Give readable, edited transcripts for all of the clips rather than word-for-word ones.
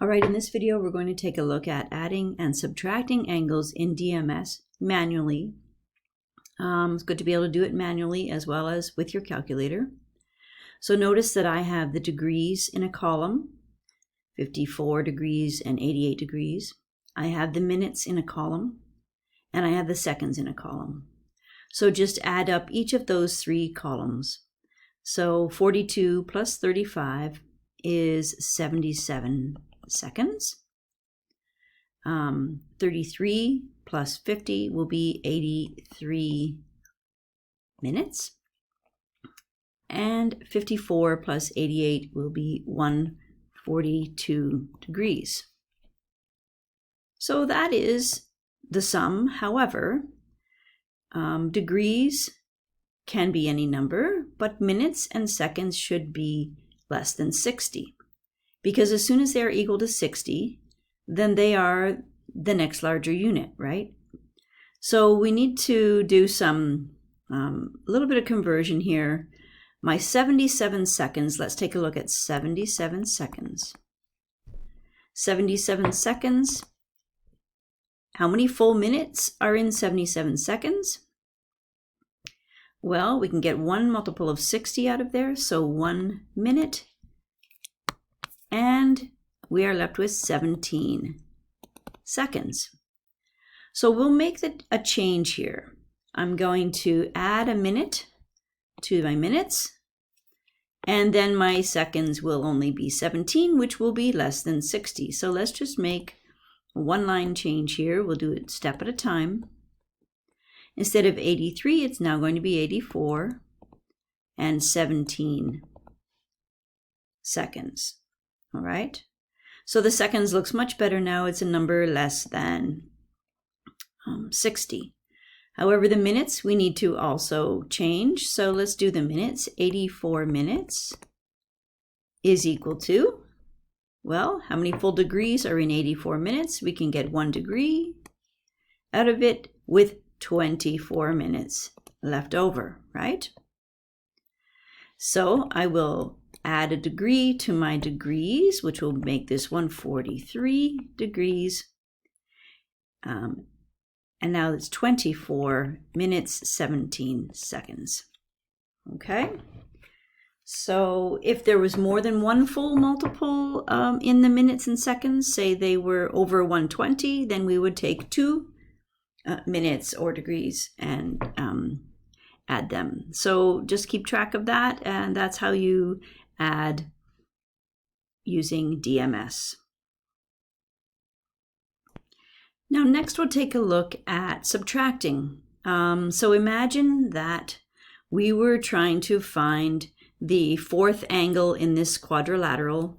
All right, in this video, we're going to take a look at adding and subtracting angles in DMS manually. It's good to be able to do it manually as well as with your calculator. So notice that I have the degrees in a column, 54 degrees and 88 degrees. I have the minutes in a column, and I have the seconds in a column. So just add up each of those three columns. So 42 plus 35 is 77 seconds. 33 plus 50 will be 83 minutes. And 54 plus 88 will be 142 degrees. So that is the sum. However, degrees can be any number, but minutes and seconds should be less than 60. Because as soon as they are equal to 60, then they are the next larger unit, right? So we need to do some, a little bit of conversion here. My 77 seconds, let's take a look at 77 seconds. 77 seconds, how many full minutes are in 77 seconds? Well, we can get one multiple of 60 out of there, so 1 minute. And we are left with 17 seconds. So we'll make a change here. I'm going to add a minute to my minutes, and then my seconds will only be 17, which will be less than 60. So let's just make a one-line change here. We'll do it step at a time. Instead of 83, it's now going to be 84 and 17 seconds. All right, so the seconds looks much better now. It's a number less than 60. However, the minutes we need to also change. So let's do the minutes. 84 minutes is equal to, well, how many full degrees are in 84 minutes? We can get 1 degree out of it with 24 minutes left over, right? So I will add a degree to my degrees, which will make this 143 degrees. And now it's 24 minutes, 17 seconds. Okay. So if there was more than one full multiple in the minutes and seconds, say they were over 120, then we would take 2 minutes or degrees and add them. So just keep track of that, and that's how you add using DMS. Now next we'll take a look at subtracting. So imagine that we were trying to find the fourth angle in this quadrilateral,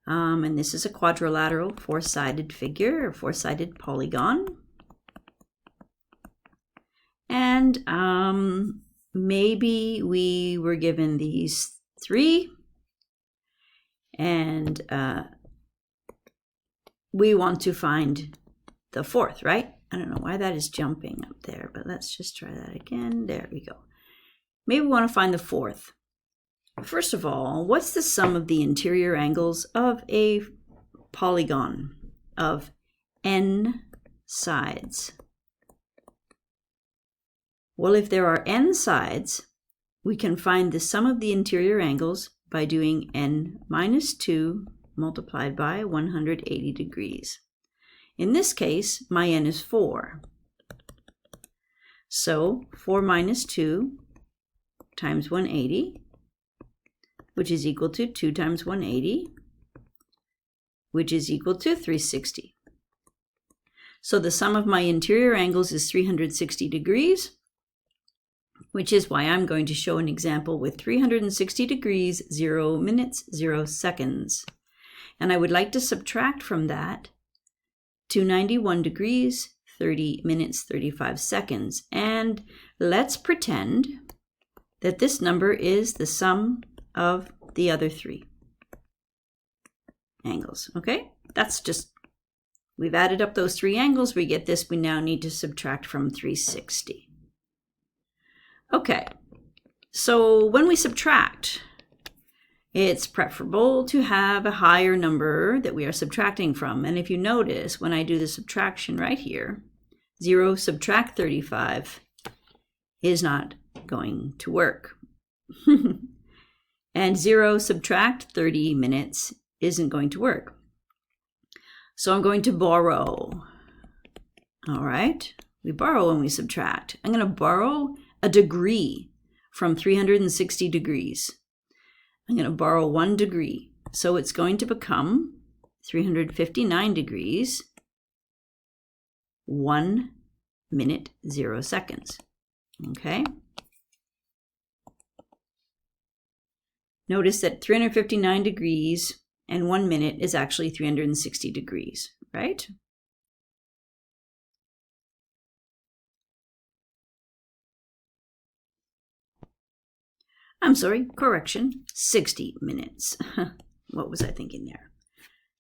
and this is a quadrilateral four-sided figure or four-sided polygon. And maybe we were given these 3, and we want to find the fourth, right? I don't know why that is jumping up there, but let's just try that again. There we go. Maybe we want to find the fourth. First of all, what's the sum of the interior angles of a polygon of n sides? Well, if there are n sides, we can find the sum of the interior angles by doing n minus 2 multiplied by 180 degrees. In this case, my n is 4. So 4 minus 2 times 180, which is equal to 2 times 180, which is equal to 360. So the sum of my interior angles is 360 degrees, which is why I'm going to show an example with 360 degrees, 0 minutes, 0 seconds. And I would like to subtract from that 291 degrees, 30 minutes, 35 seconds. And let's pretend that this number is the sum of the other 3 angles, okay? That's just, we've added up those 3 angles, we get this, we now need to subtract from 360. Okay, so when we subtract, it's preferable to have a higher number that we are subtracting from. And if you notice, when I do the subtraction right here, 0 subtract 35 is not going to work. And 0 subtract 30 minutes isn't going to work. So I'm going to borrow. All right, we borrow when we subtract. I'm going to borrow a degree from 360 degrees. I'm going to borrow 1 degree. So it's going to become 359 degrees, 1 minute, 0 seconds. Okay. Notice that 359 degrees and 1 minute is actually 360 degrees, right? I'm sorry, correction, 60 minutes. What was I thinking there?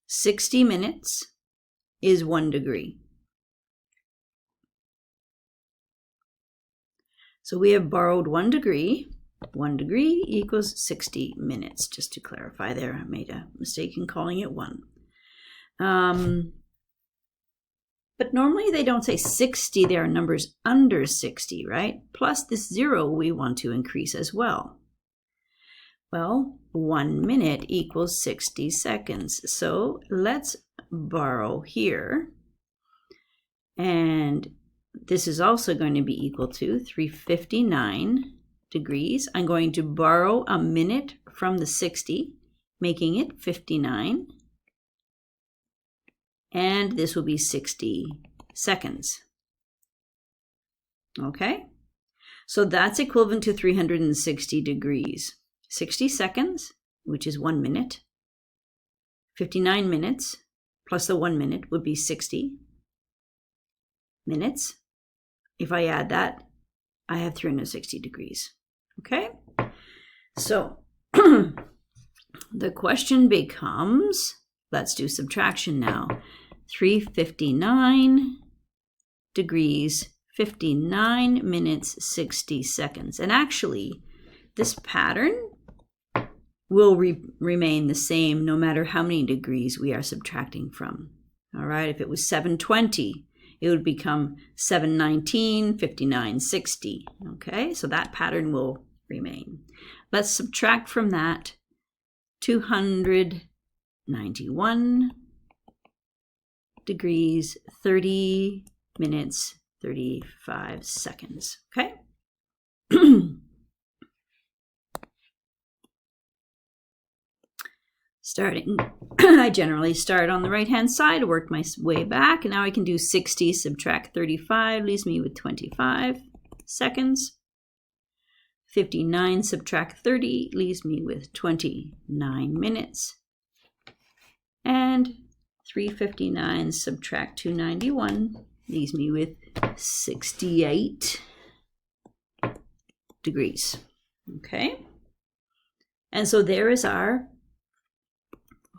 60 minutes is 1 degree. So we have borrowed 1 degree. 1 degree equals 60 minutes. Just to clarify there, I made a mistake in calling it 1. But normally they don't say 60, there are numbers under 60, right? Plus this 0 we want to increase as well. Well, 1 minute equals 60 seconds. So let's borrow here. And this is also going to be equal to 359 degrees. I'm going to borrow a minute from the 60, making it 59. And this will be 60 seconds. Okay? So that's equivalent to 360 degrees. 60 seconds, which is 1 minute. 59 minutes plus the 1 minute would be 60 minutes. If I add that, I have 360 degrees. Okay? So the question becomes, let's do subtraction now. 359 degrees, 59 minutes, 60 seconds. And actually, this pattern will remain the same no matter how many degrees we are subtracting from. All right, if it was 720, it would become 719, 59, 60. Okay, so that pattern will remain. Let's subtract from that 291 degrees, 30 minutes, 35 seconds. Okay? Starting, I generally start on the right-hand side, work my way back, and now I can do 60, subtract 35, leaves me with 25 seconds. 59, subtract 30, leaves me with 29 minutes. And 359, subtract 291, leaves me with 68 degrees. Okay? And so there is our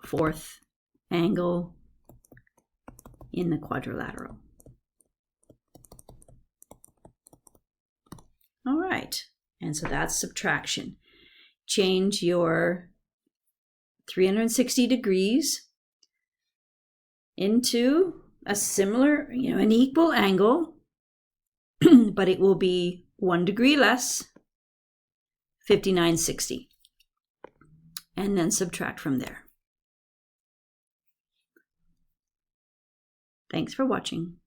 fourth angle in the quadrilateral. All right, and so that's subtraction. Change your 360 degrees into a similar, an equal angle, but it will be 1 degree less, 5960, and then subtract from there. Thanks for watching.